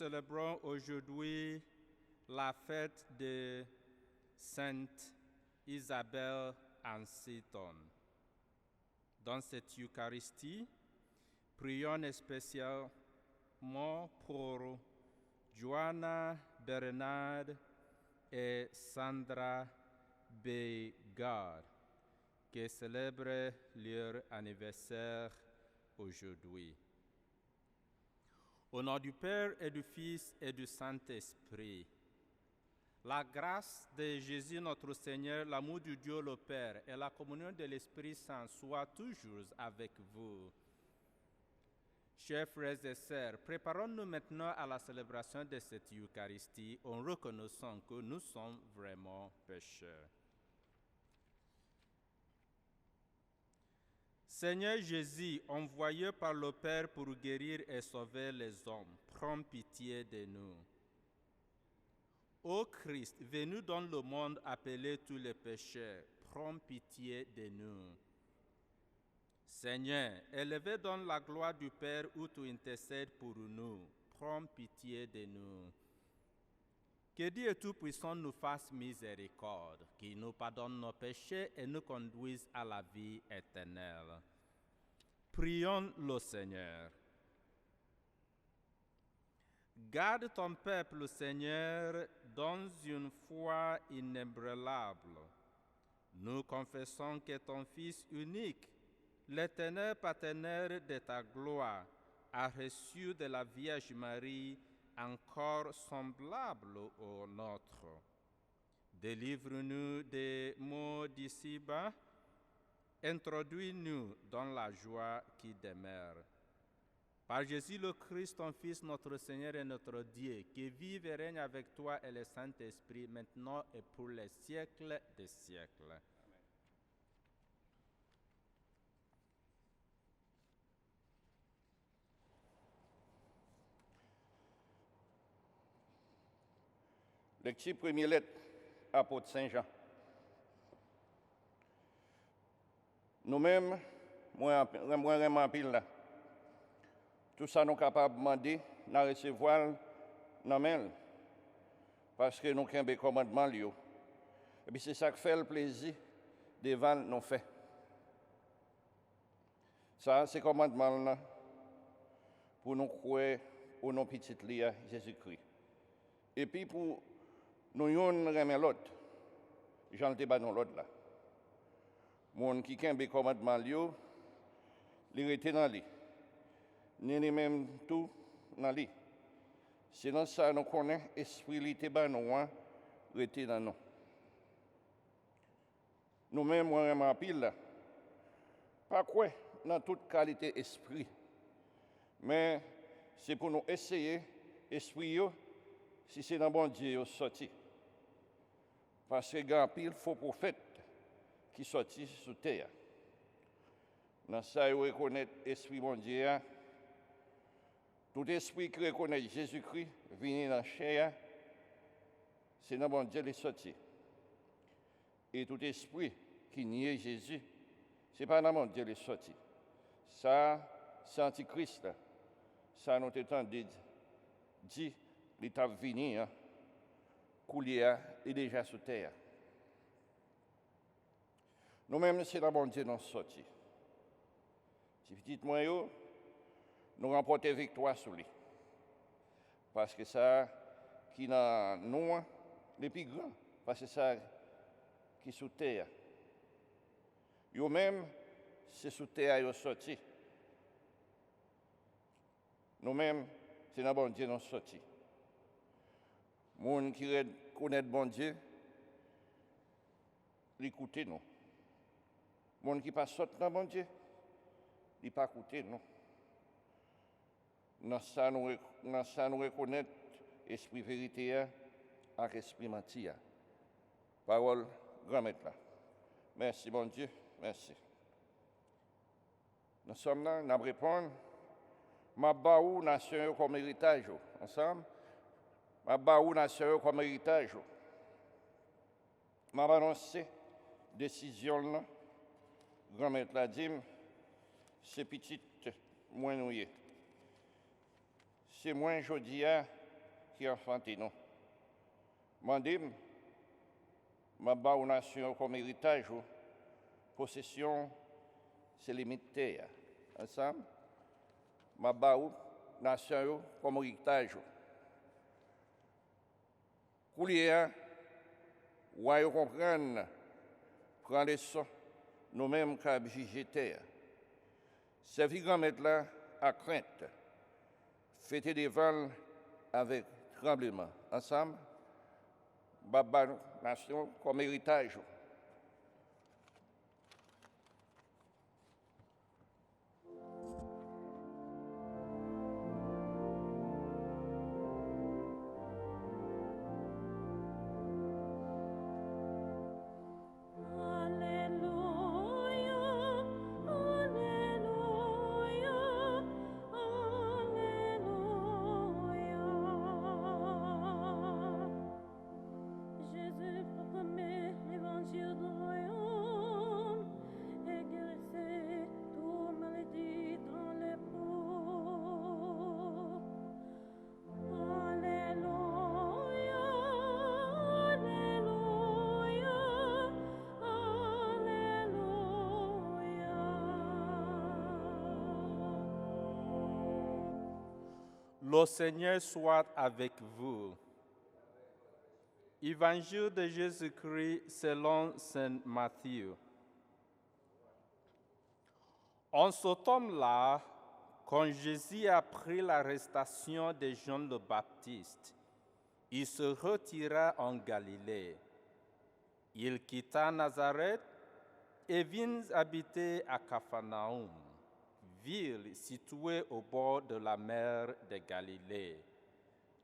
célébrons aujourd'hui la fête de Sainte Isabelle en Seton. Dans cette Eucharistie, prions spécialement pour Joanna Bernard et Sandra Begard, qui célèbrent leur anniversaire aujourd'hui. Au nom du Père et du Fils et du Saint-Esprit, la grâce de Jésus notre Seigneur, l'amour de Dieu le Père et la communion de l'Esprit Saint soient toujours avec vous. Chers frères et sœurs, préparons-nous maintenant à la célébration de cette Eucharistie en reconnaissant que nous sommes vraiment pécheurs. Seigneur Jésus, envoyé par le Père pour guérir et sauver les hommes, prends pitié de nous. Ô Christ, venu dans le monde appeler tous les pécheurs, prends pitié de nous. Seigneur, élevé dans la gloire du Père où tu intercèdes pour nous, prends pitié de nous. Que Dieu Tout-Puissant nous fasse miséricorde, qu'il nous pardonne nos péchés et nous conduise à la vie éternelle. Prions le Seigneur. Garde ton peuple, Seigneur, dans une foi inébranlable. Nous confessons que ton Fils unique, l'éternel partenaire de ta gloire, a reçu de la Vierge Marie un corps semblable au nôtre. Délivre-nous des maux d'ici-bas, introduis-nous dans la joie qui demeure. Par Jésus le Christ, ton Fils, notre Seigneur et notre Dieu, qui vive et règne avec toi et le Saint-Esprit, maintenant et pour les siècles des siècles. Amen. Lecture première lettre, apôtre Saint Jean. Nous-mêmes, moi, vraiment pile là. Tout ça, nous sommes capables de demander, de recevoir, non, parce que nous avons des commandements. Et puis c'est ça qui fait le plaisir devant nos faits. Ça, c'est commandement là pour nous croire au nom petit Lia Jésus-Christ. Et puis pour nous remettre l'autre, j'en ai pas dans l'autre là. Mon qui a des commandements, il était dans lui. Ni même tout dans lui. C'est dans ça nous connaissons l'esprit qui était dans nous, était dans nous. Nous-mêmes, nous sommes pile là. Pas quoi dans toute qualité esprit. Mais c'est pour nous essayer, esprit, si c'est dans bon Dieu, sorti. Parce que il y a pile faux prophète qui sorti sur terre. Dans ça, il reconnaît l'esprit bon Dieu. Tout esprit qui reconnaît Jésus-Christ venu dans la chair, c'est dans bon Dieu les sorti. Et tout esprit qui nie Jésus, ce n'est pas dans mon Dieu les sorti. Ça, c'est Antichrist. Ça, nous t'étend dit, l'état venu, coulier est déjà sur terre. Nous-mêmes, c'est dans bon Dieu nous sorti. Si petit moyen, nous remportons victoire sur lui. Parce que ça, qui dans nous, les plus grands, parce que ça, qui est sous terre. Nous-mêmes, c'est sous terre qu'ils sont sortis. Nous-mêmes, c'est dans bon Dieu nous sortis. Les gens qui connaissent bon Dieu, écoutez nous. Les gens qui ne pas sortent dans bon Dieu, ils ne pas écouter nous. Dans ça, nous reconnaissons l'esprit vérité et l'esprit menti. Parole, grand maître. Merci, bon Dieu, merci. Nous sommes là, nous répondons. Ma baou nation comme héritage. Ensemble, ma baou nation comme héritage. Ma annoncé décision là. Grand maître l'a dit, c'est petit moins nouillé. C'est moins jodi qui a enfanté nous. Mandim, ma ba aux nations comme héritage, possession, c'est limité. Ensemble, ma ba aux nations comme héritage. Coulier, ouais, comprendre, prendre les sons, nous-mêmes qu'à juger. Servir grand-mère là à crainte, fêter des vents avec tremblement. Ensemble, Baba Nation comme héritage. Le Seigneur soit avec vous. Évangile de Jésus-Christ selon saint Matthieu. En ce temps-là, quand Jésus a pris l'arrestation de Jean le Baptiste, il se retira en Galilée. Il quitta Nazareth et vint habiter à Capharnaüm, ville située au bord de la mer de Galilée,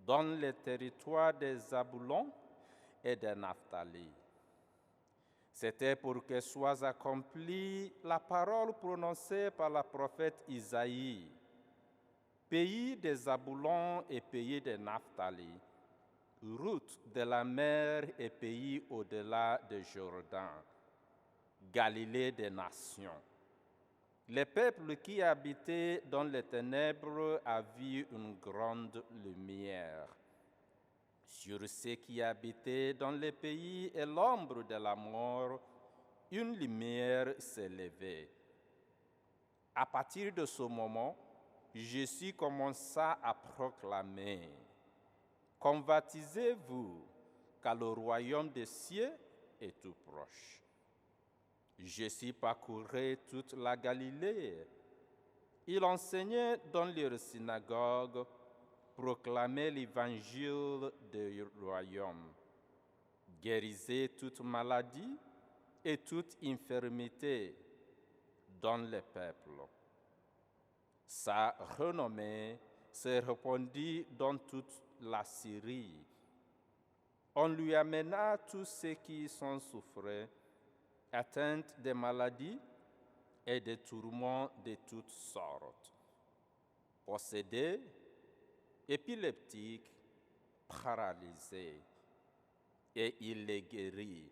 dans le territoire des Zabulon et de Naphtali. C'était pour que soit accomplie la parole prononcée par le prophète Isaïe. Pays des Zabulon et pays de Naphtali, route de la mer et pays au-delà de Jourdain, Galilée des nations. Les peuples qui habitaient dans les ténèbres a vu une grande lumière. Sur ceux qui habitaient dans les pays et l'ombre de la mort, une lumière s'est levée. À partir de ce moment, Jésus commença à proclamer: Convertissez-vous, car le royaume des cieux est tout proche. Jésus parcourait toute la Galilée. Il enseignait dans leurs synagogues, proclamait l'évangile du royaume, guérissait toute maladie et toute infirmité dans le peuple. Sa renommée se répandit dans toute la Syrie. On lui amena tous ceux qui s'en souffraient, atteints de maladies et de tourments de toutes sortes, possédés, épileptiques, paralysés, et il les guérit.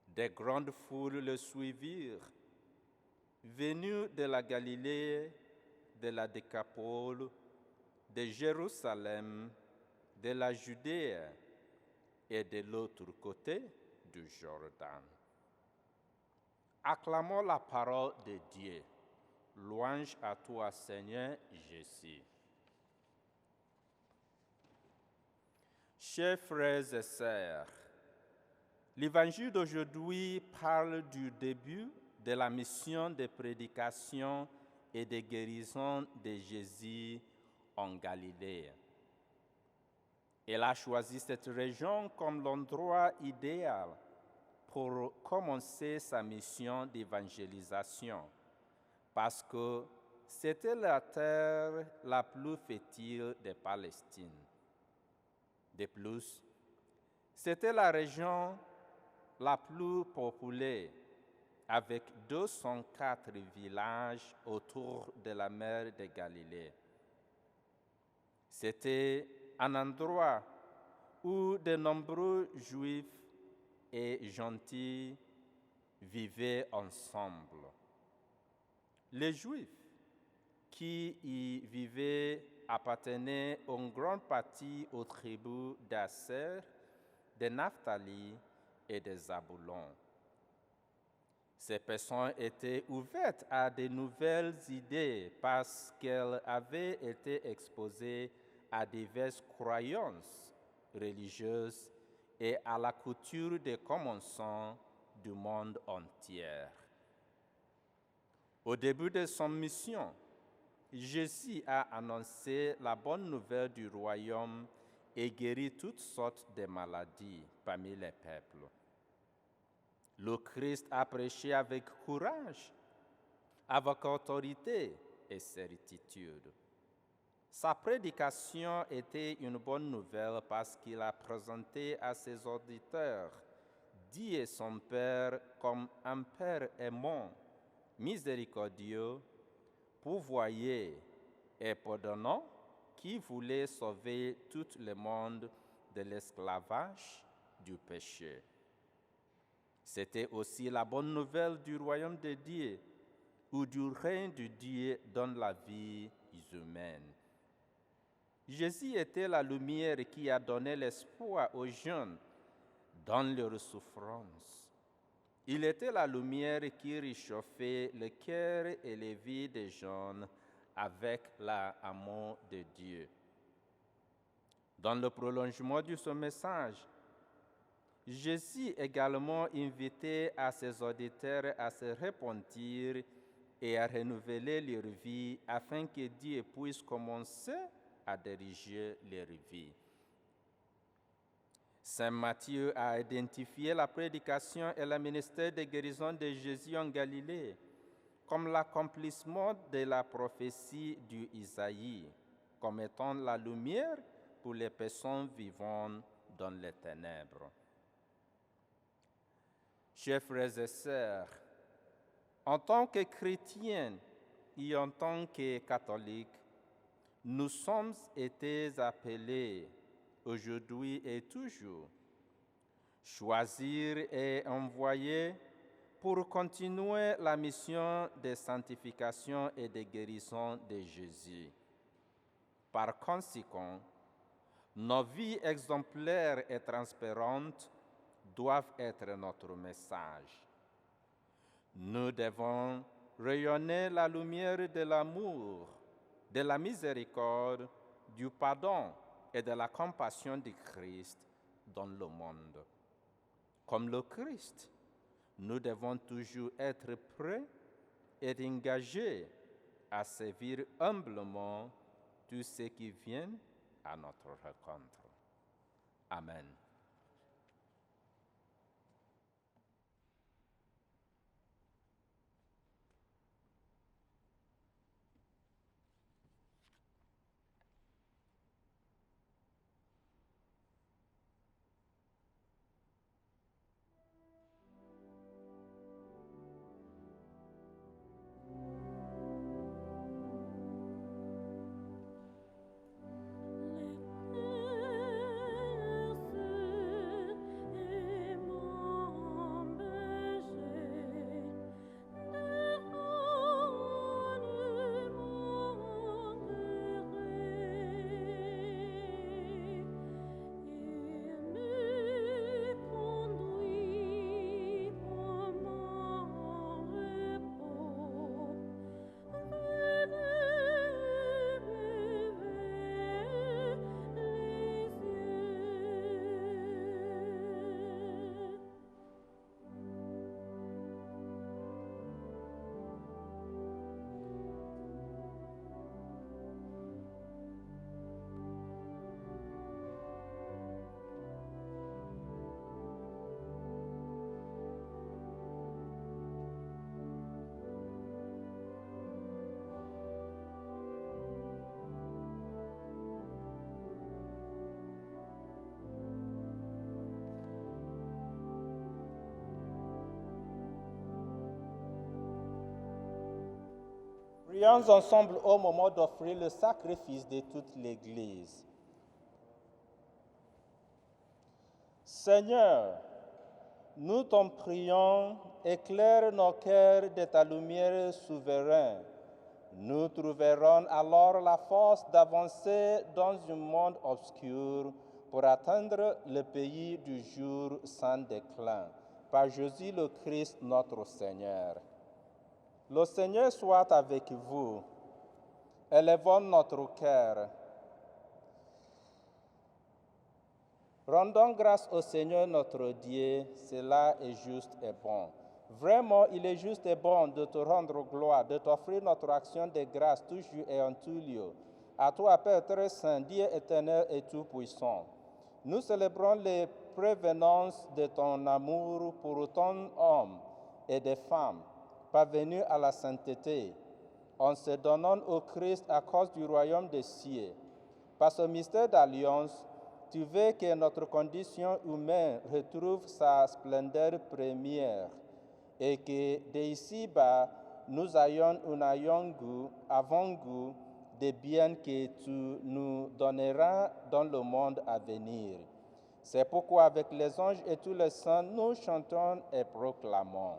Des grandes foules le suivirent, venus de la Galilée, de la Décapole, de Jérusalem, de la Judée et de l'autre côté du Jourdain. Acclamons la parole de Dieu. Louange à toi, Seigneur Jésus. Chers frères et sœurs, l'évangile d'aujourd'hui parle du début de la mission de prédication et de guérison de Jésus en Galilée. Il a choisi cette région comme l'endroit idéal pour commencer sa mission d'évangélisation, parce que c'était la terre la plus fertile de Palestine. De plus, c'était la région la plus peuplée, avec 204 villages autour de la mer de Galilée. C'était un endroit où de nombreux Juifs et gentils vivaient ensemble. Les Juifs qui y vivaient appartenaient en grande partie aux tribus d'Aser, de Naphtali et de Zabulon. Ces personnes étaient ouvertes à de nouvelles idées parce qu'elles avaient été exposées à diverses croyances religieuses et à la culture des commençants du monde entier. Au début de son mission, Jésus a annoncé la bonne nouvelle du royaume et guéri toutes sortes de maladies parmi les peuples. Le Christ a prêché avec courage, avec autorité et certitude. Sa prédication était une bonne nouvelle parce qu'il a présenté à ses auditeurs Dieu son Père comme un Père aimant, miséricordieux, pourvoyeur et pardonnant, qui voulait sauver tout le monde de l'esclavage du péché. C'était aussi la bonne nouvelle du royaume de Dieu, ou du règne de Dieu dans la vie humaine. Jésus était la lumière qui a donné l'espoir aux jeunes dans leurs souffrances. Il était la lumière qui réchauffait le cœur et les vies des jeunes avec l'amour de Dieu. Dans le prolongement de ce message, Jésus également invitait à ses auditeurs à se repentir et à renouveler leur vie afin que Dieu puisse commencer à diriger leur vie. Saint Matthieu a identifié la prédication et le ministère de guérison de Jésus en Galilée comme l'accomplissement de la prophétie d'Isaïe, comme étant la lumière pour les personnes vivant dans les ténèbres. Chers frères et sœurs, en tant que chrétiens et en tant que catholiques, nous sommes été appelés aujourd'hui et toujours choisir et envoyer pour continuer la mission de sanctification et de guérison de Jésus. Par conséquent, nos vies exemplaires et transparentes doivent être notre message. Nous devons rayonner la lumière de l'amour, de la miséricorde, du pardon et de la compassion du Christ dans le monde. Comme le Christ, nous devons toujours être prêts et engagés à servir humblement tous ceux qui viennent à notre rencontre. Amen. Prions ensemble au moment d'offrir le sacrifice de toute l'Église. Seigneur, nous t'en prions, éclaire nos cœurs de ta lumière souveraine, Nous trouverons alors la force d'avancer dans un monde obscur pour atteindre le pays du jour sans déclin. Par Jésus le Christ notre Seigneur. Le Seigneur soit avec vous. Élevons notre cœur. Rendons grâce au Seigneur notre Dieu, cela est juste et bon. Vraiment, il est juste et bon de te rendre gloire, de t'offrir notre action de grâce toujours et en tout lieu. À toi, Père très saint, Dieu éternel et tout-puissant. Nous célébrons les prévenances de ton amour pour ton homme et des femmes parvenus à la sainteté, en se donnant au Christ à cause du royaume des cieux. Par ce mystère d'alliance, tu veux que notre condition humaine retrouve sa splendeur première et que d'ici-bas, nous ayons un avant-goût des biens que tu nous donneras dans le monde à venir. C'est pourquoi avec les anges et tous les saints, nous chantons et proclamons.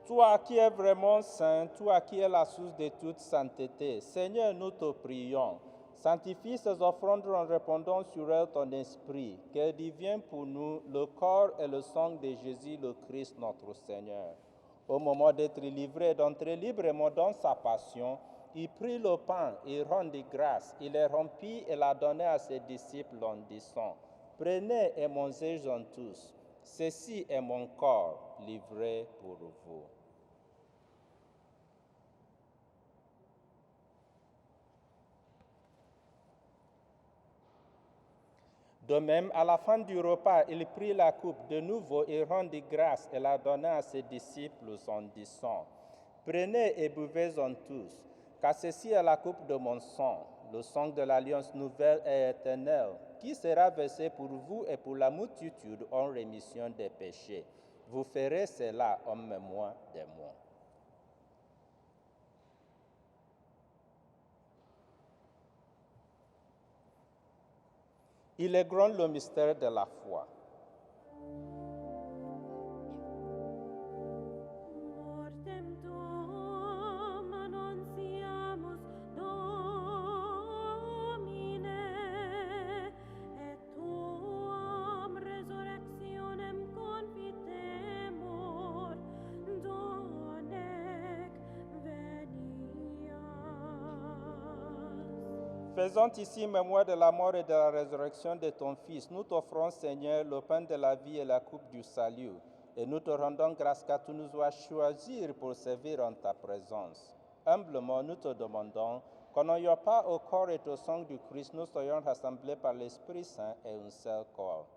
Toi qui es vraiment saint, toi qui es la source de toute sainteté, Seigneur, nous te prions. Sanctifie ces offrandes en répandant sur elles ton esprit, qu'elles deviennent pour nous le corps et le sang de Jésus le Christ notre Seigneur. Au moment d'être livré, d'entrer librement dans sa passion, il prit le pain, il rendit grâce, il les rompit et l'a donné à ses disciples en disant, « Prenez et mangez-en tous, ceci est mon corps livré pour vous. » De même, à la fin du repas, il prit la coupe de nouveau et rendit grâce et la donna à ses disciples en disant, « Prenez et buvez-en tous, car ceci est la coupe de mon sang, le sang de l'alliance nouvelle et éternelle, qui sera versé pour vous et pour la multitude en rémission des péchés. Vous ferez cela en mémoire de moi. » Il est grand le mystère de la foi. Mortem tuum annonciamus, Domine, et tuam resurrectionem confitemur, donec venias. Faisant ici mémoire de la mort et de la résurrection de ton Fils, nous t'offrons, Seigneur, le pain de la vie et la coupe du salut, et nous te rendons grâce car tu nous as choisis pour servir en ta présence. Humblement, nous te demandons qu'en n'ayant pas au corps et au sang du Christ, nous soyons rassemblés par l'Esprit Saint et un seul corps.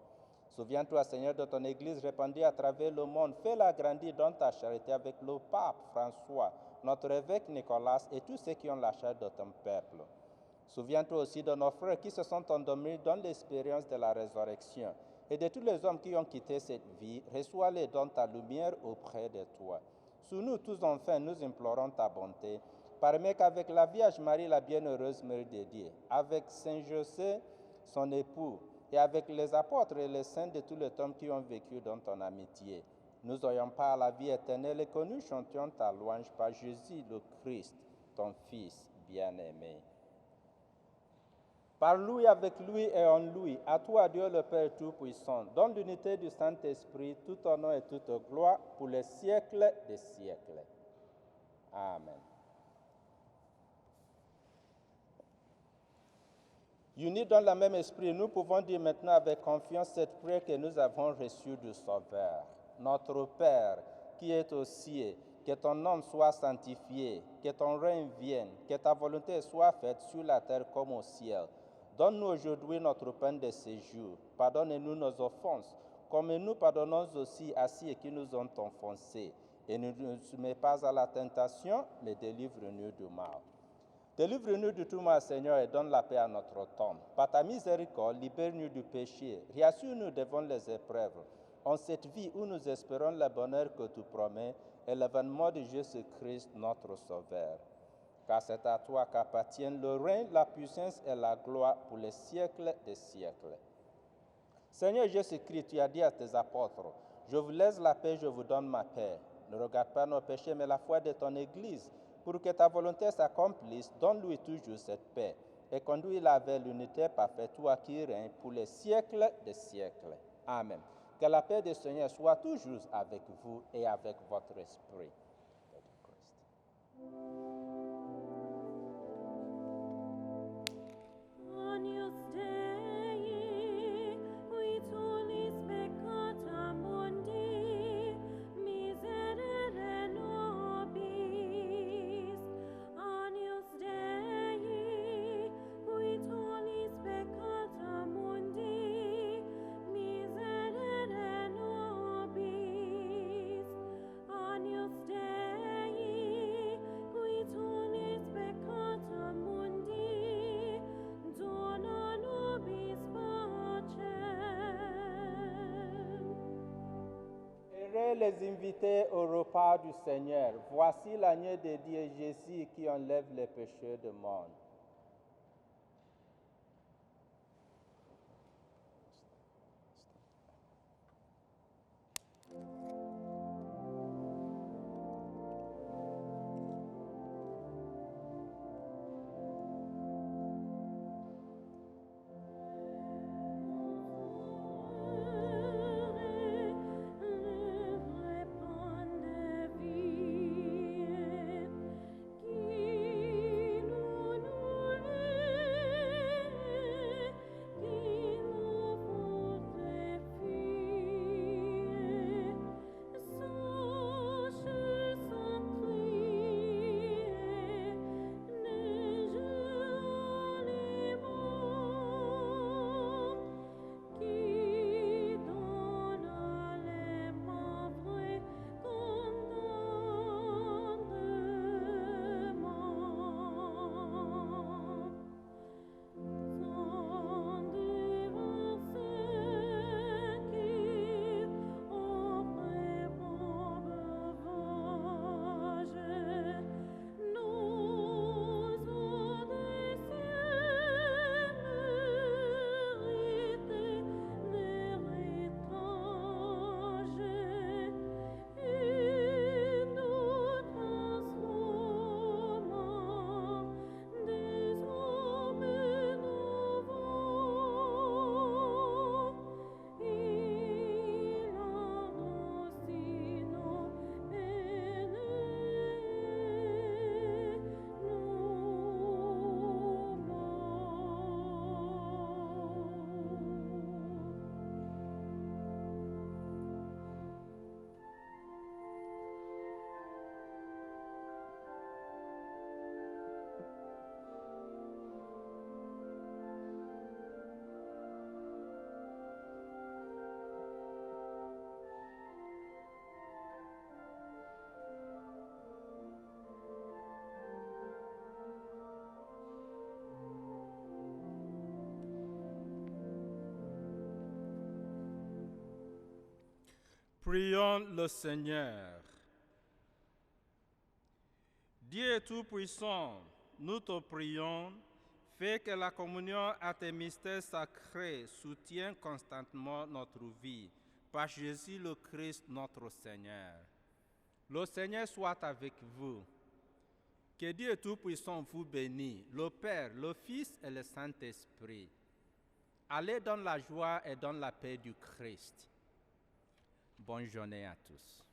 Souviens-toi, Seigneur, de ton Église répandue à travers le monde. Fais-la grandir dans ta charité avec le pape François, notre évêque Nicolas et tous ceux qui ont la charge de ton peuple. Souviens-toi aussi de nos frères qui se sont endormis dans l'expérience de la résurrection et de tous les hommes qui ont quitté cette vie. Reçois-les dans ta lumière auprès de toi. Sous nous tous enfin, nous implorons ta bonté. Permets qu'avec la Vierge Marie, la bienheureuse Mère de Dieu, avec Saint José, son époux, et avec les apôtres et les saints de tous les hommes qui ont vécu dans ton amitié, nous ayons part à la vie éternelle et que nous chantions ta louange par Jésus le Christ, ton Fils bien-aimé. Par lui, avec lui et en lui, à toi Dieu le Père Tout-Puissant, dans l'unité du Saint-Esprit, tout honneur et toute gloire pour les siècles des siècles. Amen. Unis dans le même esprit, nous pouvons dire maintenant avec confiance cette prière que nous avons reçue du Sauveur. Notre Père, qui est aux cieux, que ton nom soit sanctifié, que ton règne vienne, que ta volonté soit faite sur la terre comme au ciel. Donne-nous aujourd'hui notre pain de ce jour. Pardonne-nous nos offenses, comme nous pardonnons aussi à ceux qui nous ont offensés. Et ne nous soumets pas à la tentation, mais délivre-nous du mal. Délivre-nous de tout mal, Seigneur, et donne la paix à notre temps. Par ta miséricorde, libère-nous du péché. Réassure-nous devant les épreuves. En cette vie où nous espérons le bonheur que tu promets et l'avènement de Jésus-Christ, notre Sauveur. Car c'est à toi qu'appartiennent le règne, la puissance et la gloire pour les siècles des siècles. Seigneur Jésus-Christ, tu as dit à tes apôtres, « Je vous laisse la paix, je vous donne ma paix. Ne regarde pas nos péchés, mais la foi de ton Église. Pour que ta volonté s'accomplisse, donne-lui toujours cette paix et conduis-la avec l'unité parfaite, toi qui règnes pour les siècles des siècles. Amen. Que la paix du Seigneur soit toujours avec vous et avec votre esprit. Agnus Dei, qui tollis peccata mundi, miserere nobis. Agnus Dei, qui tollis peccata mundi, miserere nobis. Agnus Dei, qui tollis peccata mundi, dona nobis pacem. Heureux les invités au repas du Seigneur. Voici l'agneau de Dieu Jésus qui enlève les péchés du monde. Prions le Seigneur. Dieu Tout-Puissant, nous te prions, fais que la communion à tes mystères sacrés soutienne constamment notre vie, par Jésus le Christ notre Seigneur. Le Seigneur soit avec vous. Que Dieu Tout-Puissant vous bénisse, le Père, le Fils et le Saint-Esprit. Allez dans la joie et dans la paix du Christ. Bonne journée à tous.